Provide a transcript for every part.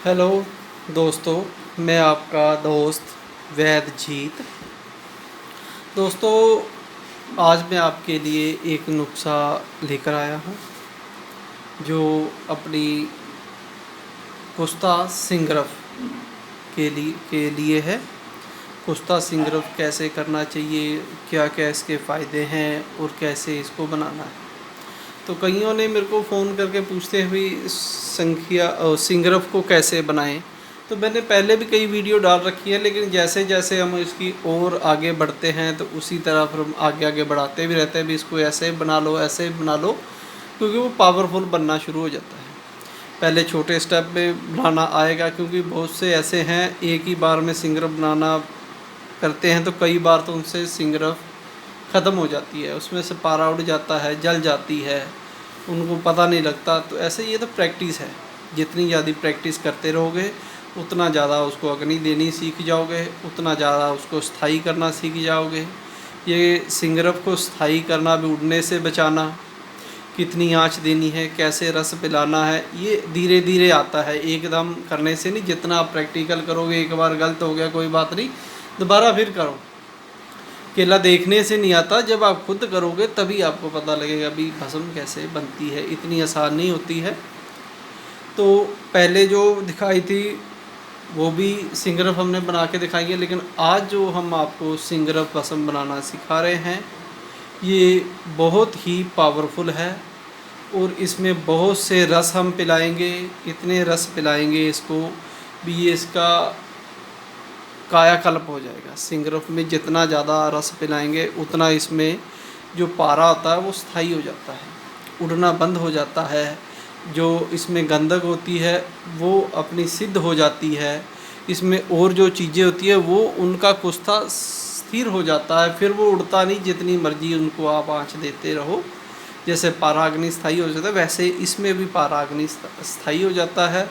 Hello दोस्तों, मैं आपका दोस्त वैद जीत। दोस्तों, आज मैं आपके लिए एक नुस्खा लेकर आया हूँ जो अपनी कुश्ता सिंगरफ के लिए है। कुश्ता सिंगरफ कैसे करना चाहिए, क्या क्या इसके फ़ायदे हैं और कैसे इसको बनाना है। तो कईयों ने मेरे को फ़ोन करके पूछते हुए सिंगरफ को कैसे बनाएं। तो मैंने पहले भी कई वीडियो डाल रखी है, लेकिन जैसे जैसे हम इसकी और आगे बढ़ते हैं तो उसी तरह फिर हम आगे आगे बढ़ाते भी रहते हैं, भी इसको ऐसे बना लो ऐसे बना लो, क्योंकि वो पावरफुल बनना शुरू हो जाता है। पहले छोटे स्टेप में बनाना आएगा, क्योंकि बहुत से ऐसे हैं एक ही बार में सिंगरफ बनाना करते हैं तो कई बार तो उनसे सिंगरफ ख़त्म हो जाती है, उसमें से पारा उड़ जाता है, जल जाती है, उनको पता नहीं लगता। तो ऐसे ये तो प्रैक्टिस है, जितनी ज़्यादा प्रैक्टिस करते रहोगे उतना ज़्यादा उसको अग्नि देनी सीख जाओगे, उतना ज़्यादा उसको स्थाई करना सीख जाओगे। ये सिंगरफ को स्थाई करना भी, उड़ने से बचाना, कितनी आँच देनी है, कैसे रस पिलाना है, ये धीरे धीरे आता है, एकदम करने से नहीं। जितना आप प्रैक्टिकल करोगे, एक बार गलत हो गया कोई बात नहीं, दोबारा फिर करो। केला देखने से नहीं आता, जब आप खुद करोगे तभी आपको पता लगेगा भी भस्म कैसे बनती है, इतनी आसान नहीं होती है। तो पहले जो दिखाई थी वो भी सिंगरफ हमने बना के दिखाई है, लेकिन आज जो हम आपको सिंगरफ भस्म बनाना सिखा रहे हैं ये बहुत ही पावरफुल है, और इसमें बहुत से रस हम पिलाएंगे, इतने रस पिलाएंगे इसको भी ये इसका कायाकल्प हो जाएगा। सिंगरफ में जितना ज़्यादा रस पिलाएंगे उतना इसमें जो पारा होता है वो स्थायी हो जाता है, उड़ना बंद हो जाता है। जो इसमें गंधक होती है वो अपनी सिद्ध हो जाती है, इसमें और जो चीज़ें होती है वो उनका कुश्ता स्थिर हो जाता है, फिर वो उड़ता नहीं, जितनी मर्जी उनको आप आँच देते रहो। जैसे पाराग्नि स्थायी हो जाता है वैसे इसमें भी पाराग्नि स्थायी हो जाता है।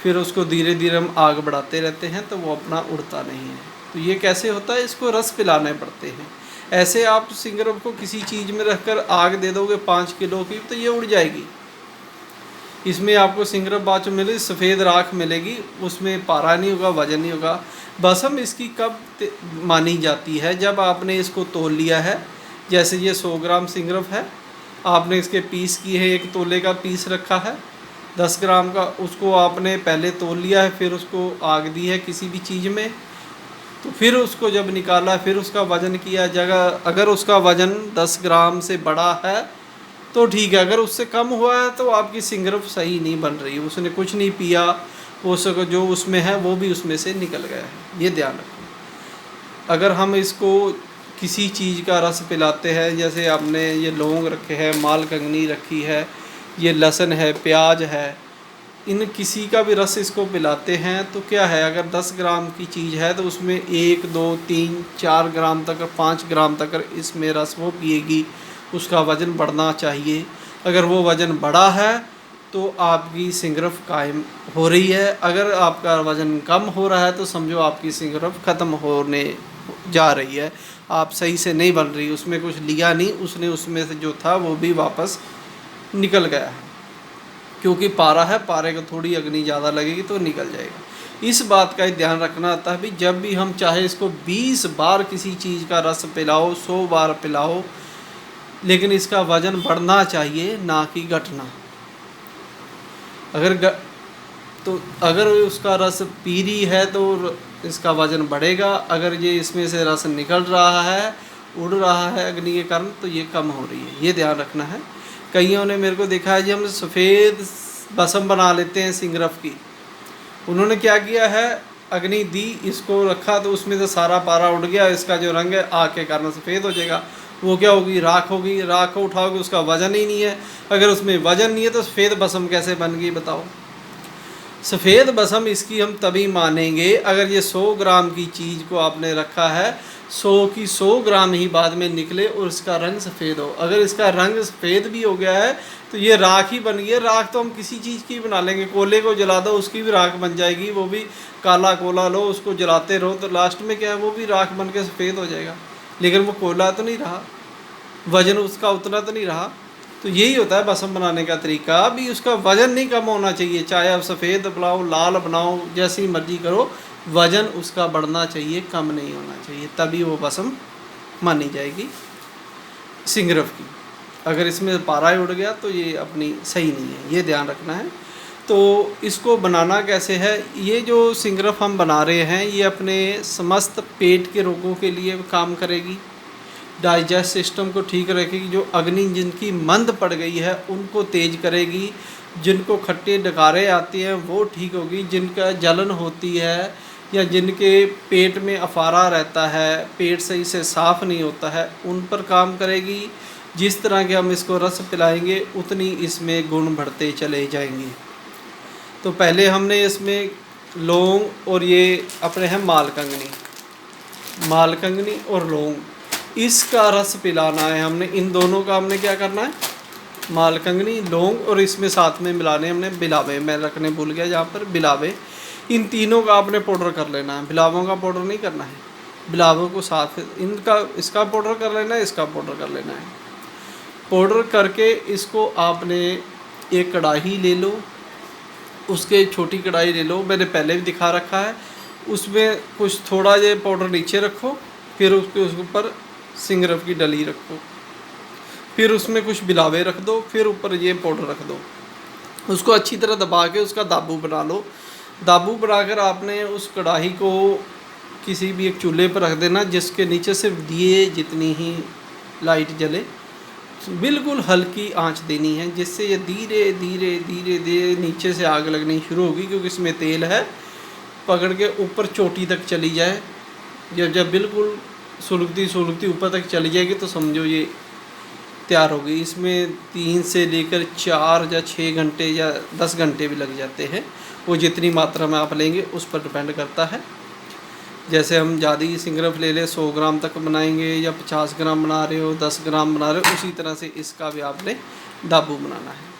फिर उसको धीरे धीरे हम आग बढ़ाते रहते हैं तो वो अपना उड़ता नहीं है। तो ये कैसे होता है, इसको रस पिलाने पड़ते हैं। ऐसे आप सिंगरफ को किसी चीज़ में रखकर आग दे दोगे 5 किलो की तो ये उड़ जाएगी। इसमें आपको सिंगरफ बाद में मिलेगी सफ़ेद राख मिलेगी, उसमें पारा नहीं होगा, वजन नहीं होगा। भस्म इसकी कब मानी जाती है, जब आपने इसको तोल लिया है। जैसे ये 100 ग्राम सिंगरफ है, आपने इसके पीस किए हैं, 1 तोले का पीस रखा है 10 ग्राम का, उसको आपने पहले तोल लिया है, फिर उसको आग दी है किसी भी चीज़ में, तो फिर उसको जब निकाला फिर उसका वज़न किया। जगह अगर उसका वज़न 10 ग्राम से बड़ा है तो ठीक है, अगर उससे कम हुआ है तो आपकी सिंगरफ सही नहीं बन रही, उसने कुछ नहीं पिया, वो जो उसमें है वो भी उसमें से निकल गया है, ये ध्यान रखो। अगर हम इसको किसी चीज़ का रस पिलाते हैं, जैसे आपने ये लौंग रखे हैं, मालकंगनी रखी है, ये लहसुन है, प्याज है, इन किसी का भी रस इसको पिलाते हैं तो क्या है, अगर 10 ग्राम की चीज़ है तो उसमें 1 2 3 4 ग्राम तक, 5 ग्राम तक इसमें रस वो पिएगी, उसका वज़न बढ़ना चाहिए। अगर वो वज़न बड़ा है तो आपकी सिंगरफ कायम हो रही है, अगर आपका वज़न कम हो रहा है तो समझो आपकी सिंगरफ ख़त्म होने जा रही है, आप सही से नहीं बन रही, उसमें कुछ लिया नहीं उसने, उसमें से जो था वो भी वापस निकल गया है, क्योंकि पारा है, पारे को थोड़ी अग्नि ज़्यादा लगेगी तो निकल जाएगा। इस बात का ध्यान रखना आता है भी जब भी हम चाहे इसको 20 बार किसी चीज़ का रस पिलाओ, 100 बार पिलाओ, लेकिन इसका वज़न बढ़ना चाहिए ना कि घटना। अगर उसका रस पी रही है तो इसका वज़न बढ़ेगा, अगर ये इसमें से रस निकल रहा है, उड़ रहा है अग्नि के कारण, तो ये कम हो रही है, ये ध्यान रखना है। कईयों ने मेरे को देखा है जी हम सफ़ेद भस्म बना लेते हैं सिंगरफ की, उन्होंने क्या किया है, अग्नि दी, इसको रखा तो उसमें से सारा पारा उड़ गया, इसका जो रंग है आग के कारण सफ़ेद हो जाएगा। वो क्या होगी, राख होगी, राख को उठाओगे उसका वज़न ही नहीं है, अगर उसमें वज़न नहीं है तो सफ़ेद भस्म कैसे बन गई बताओ। सफ़ेद भस्म इसकी हम तभी मानेंगे अगर ये 100 ग्राम की चीज़ को आपने रखा है, 100 की 100 ग्राम ही बाद में निकले और इसका रंग सफ़ेद हो। अगर इसका रंग सफ़ेद भी हो गया है तो ये राख ही बन गई है। राख तो हम किसी चीज़ की बना लेंगे, कोयले को जला दो उसकी भी राख बन जाएगी, वो भी काला कोयला लो उसको जलाते रहो तो लास्ट में क्या है, वो भी राख बन के सफ़ेद हो जाएगा, लेकिन वो कोयला तो नहीं रहा, वज़न उसका उतना तो नहीं रहा। तो यही होता है भस्म बनाने का तरीका। अभी उसका वज़न नहीं कम होना चाहिए, चाहे आप सफ़ेद बनाओ, लाल बनाओ, जैसी मर्जी करो, वज़न उसका बढ़ना चाहिए, कम नहीं होना चाहिए, तभी वो भस्म मानी जाएगी सिंगरफ की। अगर इसमें पारा उड़ गया तो ये अपनी सही नहीं है, ये ध्यान रखना है। तो इसको बनाना कैसे है, ये जो सिंगरफ हम बना रहे हैं ये अपने समस्त पेट के रोगों के लिए काम करेगी, डाइजेस्ट सिस्टम को ठीक रखेगी, जो अग्नि जिनकी मंद पड़ गई है उनको तेज करेगी, जिनको खट्टे डकारे आते हैं वो ठीक होगी, जिनका जलन होती है या जिनके पेट में अफारा रहता है, पेट सही से साफ़ नहीं होता है, उन पर काम करेगी। जिस तरह के हम इसको रस पिलाएंगे उतनी इसमें गुण बढ़ते चले जाएंगे। तो पहले हमने इसमें लौंग और ये अपने हैं मालकंगनी और लौंग, इसका रस पिलाना है हमने। इन दोनों का हमने क्या करना है, मालकंगनी, लौंग और इसमें साथ में मिलाने हमने बिलावे, मैं रखने भूल गया यहाँ पर बिलावे। इन तीनों का आपने पाउडर कर लेना है, बिलावों का पाउडर नहीं करना है, बिलावों को साथ इनका इसका पाउडर कर लेना है, इसका पाउडर कर लेना है। पाउडर करके इसको आपने एक कढ़ाई ले लो, उसके छोटी कढ़ाई ले लो, मैंने पहले भी दिखा रखा है, उसमें कुछ थोड़ा ये पाउडर नीचे रखो, फिर उसके ऊपर सिंगरफ की डली रखो, फिर उसमें कुछ बिलावे रख दो, फिर ऊपर ये पाउडर रख दो, उसको अच्छी तरह दबा के उसका दाबू बना लो। दाबू बनाकर आपने उस कढ़ाई को किसी भी एक चूल्हे पर रख देना, जिसके नीचे सिर्फ दिए जितनी ही लाइट जले, बिल्कुल हल्की आंच देनी है, जिससे ये धीरे धीरे धीरे धीरे नीचे से आग लगनी शुरू होगी, क्योंकि इसमें तेल है, पकड़ के ऊपर चोटी तक चली जाए। जब बिल्कुल सुलगती ऊपर तक चली जाएगी तो समझो ये तैयार हो गई। इसमें 3 से लेकर 4 या 6 घंटे या 10 घंटे भी लग जाते हैं, वो जितनी मात्रा में आप लेंगे उस पर डिपेंड करता है। जैसे हम ज़्यादा सिंगरफ ले लें, 100 ग्राम तक बनाएंगे, या 50 ग्राम बना रहे हो, 10 ग्राम बना रहे हो, उसी तरह से इसका भी आपने दाबू बनाना है।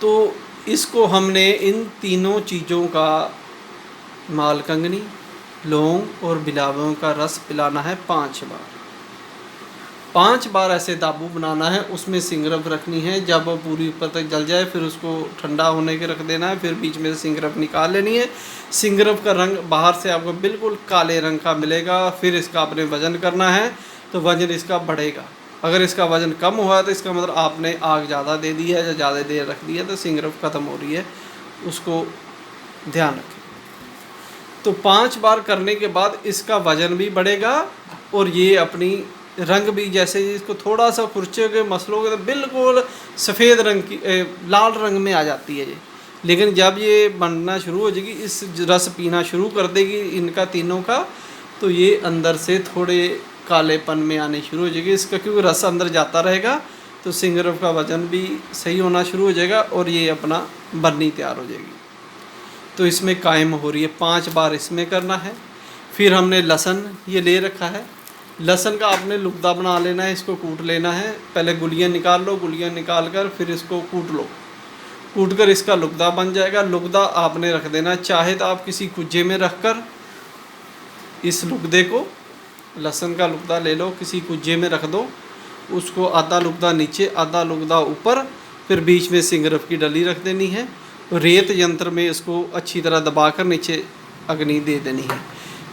तो इसको हमने इन तीनों चीज़ों का, मालकंगनी, लौंग और बिलावों का रस पिलाना है 5 बार। 5 बार ऐसे दाबू बनाना है, उसमें सिंगरफ रखनी है। जब वो पूरी ऊपर तक जल जाए फिर उसको ठंडा होने के रख देना है, फिर बीच में से सिंगरफ निकाल लेनी है। सिंगरफ का रंग बाहर से आपको बिल्कुल काले रंग का मिलेगा। फिर इसका आपने वज़न करना है, तो वज़न इसका बढ़ेगा। अगर इसका वज़न कम हुआ तो इसका मतलब आपने आग ज़्यादा दे दी है या ज़्यादा देर रख दी है, तो सिंगरफ ख़त्म हो रही है, उसको ध्यान रखें। तो 5 बार करने के बाद इसका वज़न भी बढ़ेगा और ये अपनी रंग भी, जैसे इसको थोड़ा सा खुरचोगे मसलोगे तो बिल्कुल सफ़ेद रंग की लाल रंग में आ जाती है ये। लेकिन जब ये बनना शुरू हो जाएगी, इस रस पीना शुरू कर देगी इनका तीनों का, तो ये अंदर से थोड़े कालेपन में आने शुरू हो जाएगी इसका, क्योंकि रस अंदर जाता रहेगा तो सिंगरफ का वज़न भी सही होना शुरू हो जाएगा और ये अपना बननी तैयार हो जाएगी। तो इसमें कायम हो रही है। 5 बार इसमें करना है। फिर हमने लहसुन ये ले रखा है, लहसुन का आपने लुगदा बना लेना है, इसको कूट लेना है। पहले गुलियाँ निकाल लो, गुलियाँ निकाल कर फिर इसको कूट लो, कूट कर इसका लुगदा बन जाएगा। लुगदा आपने रख देना, चाहे तो आप किसी कुज्जे में रख कर इस लुगदे को, लहसुन का लुगदा ले लो, किसी कुज्जे में रख दो, उसको आधा लुगदा नीचे आधा लुगदा ऊपर, फिर बीच में सिंगरफ की डली रख देनी है। रेत यंत्र में इसको अच्छी तरह दबाकर नीचे अग्नि दे देनी है।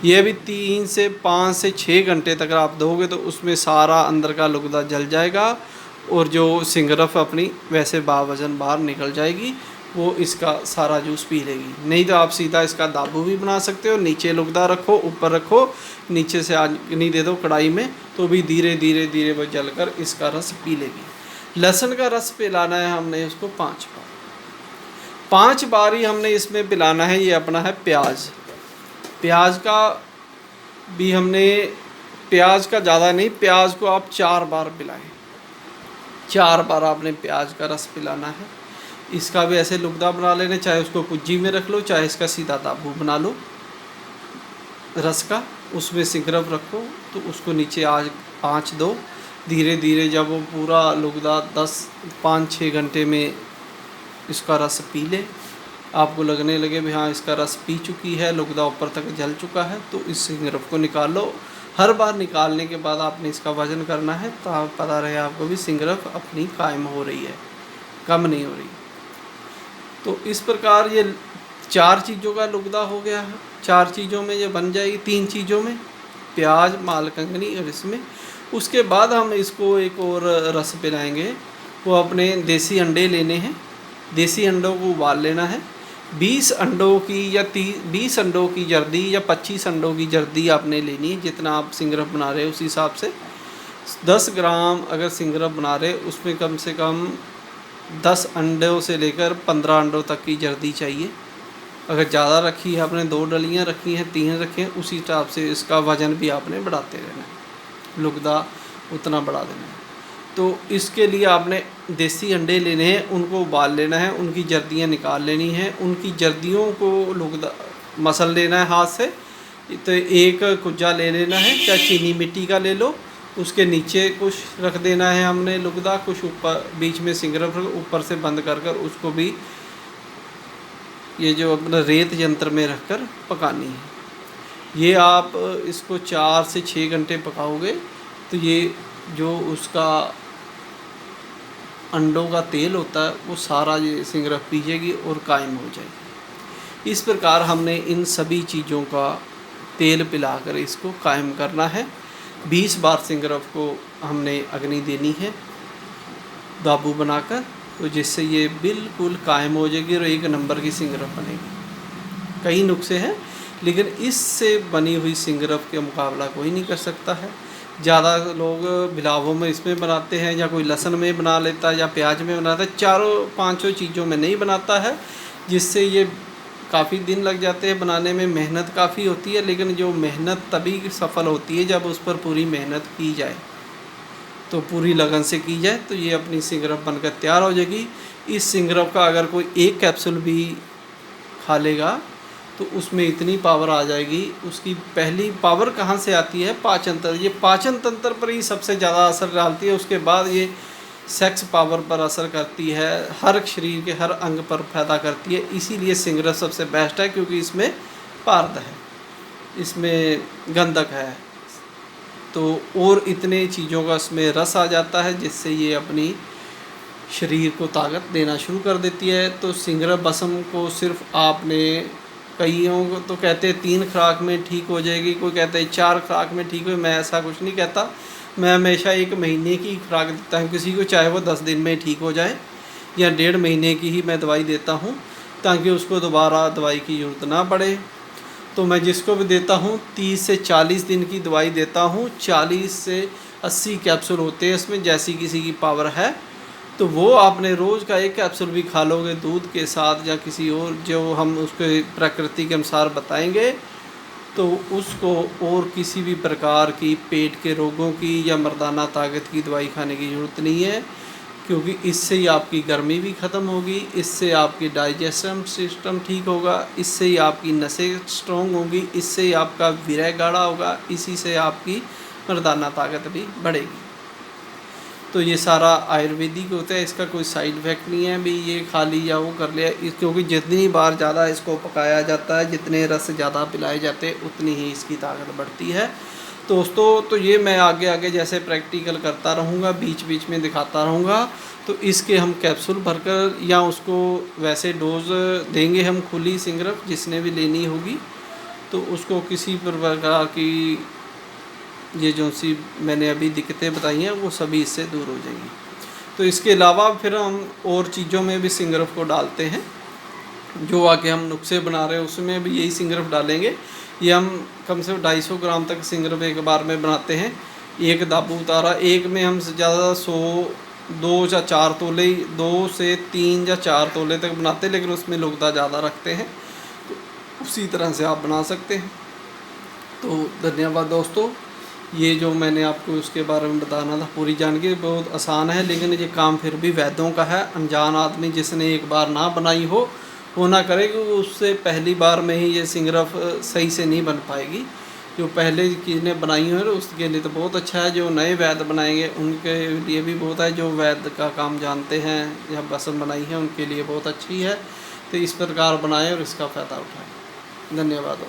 ये भी 3 से 5 से 6 घंटे तक आप दोगे तो उसमें सारा अंदर का लुगदा जल जाएगा और जो सिंगरफ अपनी वैसे बावजन बाहर निकल जाएगी, वो इसका सारा जूस पी लेगी। नहीं तो आप सीधा इसका दाबू भी बना सकते हो, नीचे लुगदा रखो, ऊपर रखो, नीचे से अग्नि दे दो कढ़ाई में, तो भी धीरे धीरे धीरे वो जलकर इसका रस पी लेगी। लहसुन का रस पिलाना है हमने उसको 5 बार। 5 बार ही हमने इसमें पिलाना है। ये अपना है प्याज, प्याज का भी हमने, प्याज का ज़्यादा नहीं, प्याज को आप 4 बार पिलाएं। 4 बार आपने प्याज का रस पिलाना है। इसका भी ऐसे लुगदा बना लेने, चाहे उसको कुज्जी में रख लो, चाहे इसका सीधा दाबू बना लो रस का, उसमें सिंगरफ रखो, तो उसको नीचे आँच दो धीरे धीरे। जब वो पूरा लुगदा 5-6 घंटे में इसका रस पी ले, आपको लगने लगे भी हाँ इसका रस पी चुकी है, लुगदा ऊपर तक जल चुका है, तो इस सिंगरफ को निकाल लो, हर बार निकालने के बाद आपने इसका वजन करना है, तो आप पता रहे आपको भी सिंगरफ अपनी कायम हो रही है, कम नहीं हो रही। तो इस प्रकार ये 4 चीज़ों का लुगदा हो गया है। 4 चीज़ों में ये बन जाएगी, 3 चीज़ों में, प्याज, मालकंगनी और इसमें। उसके बाद हम इसको एक और रस पिलाएंगे। वो अपने देसी अंडे लेने हैं, देसी अंडों को उबाल लेना है। 20 अंडों की या 20 अंडों की जर्दी या 25 अंडों की जर्दी आपने लेनी है, जितना आप सिंगरफ बना रहे हो उस हिसाब से। 10 ग्राम अगर सिंगरफ बना रहे उसमें कम से कम 10 अंडों से लेकर 15 अंडों तक की जर्दी चाहिए। अगर ज़्यादा रखी है आपने, 2 डलियाँ रखी हैं, 3 रखे हैं, उसी हिसाब से इसका वज़न भी आपने बढ़ाते रहना है, लुगदा उतना बढ़ा देना है। तो इसके लिए आपने देसी अंडे लेने हैं, उनको उबाल लेना है, उनकी जर्दियाँ निकाल लेनी हैं, उनकी जर्दियों को लुगदा मसल लेना है हाथ से। तो एक कुज्जा ले लेना है, चाहे चीनी मिट्टी का ले लो, उसके नीचे कुछ रख देना है हमने लुगदा, कुछ ऊपर बीच में सिंगरफ ऊपर से बंद कर कर उसको भी ये जो अपना रेत यंत्र में रखकर पकानी है। ये आप इसको 4 से 6 घंटे पकाओगे तो ये जो उसका अंडों का तेल होता है वो सारा ये सिंगरफ पीजेगी और कायम हो जाएगी। इस प्रकार हमने इन सभी चीज़ों का तेल पिलाकर इसको कायम करना है। 20 बार सिंगरफ को हमने अग्नि देनी है दाबू बनाकर, तो जिससे ये बिल्कुल कायम हो जाएगी और 1 नंबर की सिंगरफ बनेगी। कई नुस्खे हैं, लेकिन इससे बनी हुई सिंगरफ के मुकाबला कोई नहीं कर सकता है। ज़्यादा लोग बिलावों में इसमें बनाते हैं, या कोई लहसुन में बना लेता है, या प्याज में बनाता है, 4-5 चीज़ों में नहीं बनाता है, जिससे ये काफ़ी दिन लग जाते हैं बनाने में, मेहनत काफ़ी होती है। लेकिन जो मेहनत तभी सफल होती है जब उस पर पूरी मेहनत की जाए, तो पूरी लगन से की जाए, तो ये अपनी सिंगरफ बनकर तैयार हो जाएगी। इस सिंगरफ का अगर कोई एक कैप्सूल भी खा लेगा तो उसमें इतनी पावर आ जाएगी। उसकी पहली पावर कहाँ से आती है? पाचन तंत्र। ये पाचन तंत्र पर ही सबसे ज़्यादा असर डालती है। उसके बाद ये सेक्स पावर पर असर करती है, हर शरीर के हर अंग पर पैदा करती है। इसीलिए सिंगरफ सबसे बेस्ट है, क्योंकि इसमें पारद है, इसमें गंधक है, तो और इतने चीज़ों का इसमें रस आ जाता है, जिससे ये अपनी शरीर को ताकत देना शुरू कर देती है। तो सिंगरफ बसम को सिर्फ आपने, कईयों को तो कहते हैं 3 खुराक में ठीक हो जाएगी, कोई कहते हैं 4 खुराक में ठीक हो। मैं ऐसा कुछ नहीं कहता, मैं हमेशा 1 महीने की खुराक देता हूँ किसी को, चाहे वो 10 दिन में ठीक हो जाए, या 1.5 महीने की ही मैं दवाई देता हूँ, ताकि उसको दोबारा दवाई की ज़रूरत ना पड़े। तो मैं जिसको भी देता हूँ 30 से 40 दिन की दवाई देता हूँ। 40 से 80 कैप्सूल होते हैं इसमें, जैसी किसी की पावर है। तो वो आपने रोज़ का 1 कैप्सूल भी खा लोगे दूध के साथ, या किसी और जो हम उसके प्रकृति के अनुसार बताएंगे, तो उसको और किसी भी प्रकार की पेट के रोगों की या मर्दाना ताकत की दवाई खाने की ज़रूरत नहीं है, क्योंकि इससे ही आपकी गर्मी भी ख़त्म होगी, इससे आपकी डाइजेशन सिस्टम ठीक होगा, इससे ही आपकी नसें स्ट्रॉन्ग होंगी, इससे ही आपका वीर्य गाढ़ा होगा, इसी से आपकी मर्दाना ताकत भी बढ़ेगी। तो ये सारा आयुर्वेदिक होता है, इसका कोई साइड इफ़ेक्ट नहीं है भी ये खा लिया वो कर लिया, क्योंकि जितनी बार ज़्यादा इसको पकाया जाता है, जितने रस ज़्यादा पिलाए जाते हैं, उतनी ही इसकी ताकत बढ़ती है। दोस्तों, तो ये मैं आगे आगे जैसे प्रैक्टिकल करता रहूँगा, बीच बीच में दिखाता रहूँगा। तो इसके हम कैप्सूल भरकर, या उसको वैसे डोज देंगे हम खुली सिंगरफ, जिसने भी लेनी होगी, तो उसको किसी प्रकार की ये जो सी मैंने अभी दिक्कतें बताई हैं वो सभी इससे दूर हो जाएंगी। तो इसके अलावा फिर हम और चीज़ों में भी सिंगरफ को डालते हैं, जो आके हम नुस्खे बना रहे हैं उसमें भी यही सिंगरफ डालेंगे। ये हम कम से कम 250 ग्राम तक सिंगरफ एक बार में बनाते हैं। 1 दाबू उतारा, एक में हम ज़्यादा 100, 2 या 4 तोले, 2 से 3 या 4 तोले तक बनाते हैं, लेकिन उसमें लुगदा ज़्यादा रखते हैं, तो उसी तरह से आप बना सकते हैं। तो धन्यवाद दोस्तों, ये जो मैंने आपको उसके बारे में बताना था, पूरी जानकारी बहुत आसान है, लेकिन ये काम फिर भी वैद्यों का है। अनजान आदमी जिसने एक बार ना बनाई हो वो ना करे, कि उससे पहली बार में ही ये सिंगरफ सही से नहीं बन पाएगी। जो पहले किसने बनाई हो उसके लिए तो बहुत अच्छा है, जो नए वैद्य बनाएंगे उनके लिए भी बहुत है, जो वैद्य का काम जानते हैं या बसम बनाई है उनके लिए बहुत अच्छी है। तो इस प्रकार बनाएं और इसका फ़ायदा उठाएं। धन्यवाद।